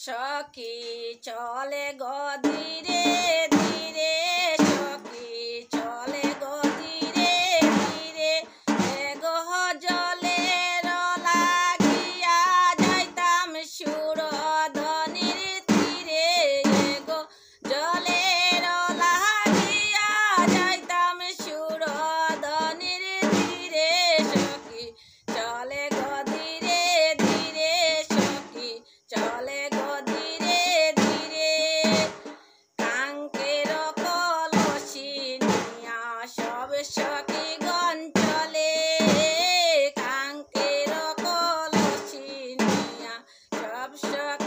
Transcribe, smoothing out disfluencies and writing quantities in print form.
সখী চলে গো ধীরে ধীরে, সখী চলে গো ধীরে ধীরে, গো জলের লাগিয়া যাইতাম সুরধনির তীরে, গো জলের লাগিয়া যাইতাম সুরধনির তীরে, সখী চলে গো ধীরে ধীরে, সখী চলে গো ধীরে ধীরে। কাঙ্কের কলসি নিয়া সব সখী গণ চলে, কাঙ্কের কলসি নিয়া সব সখী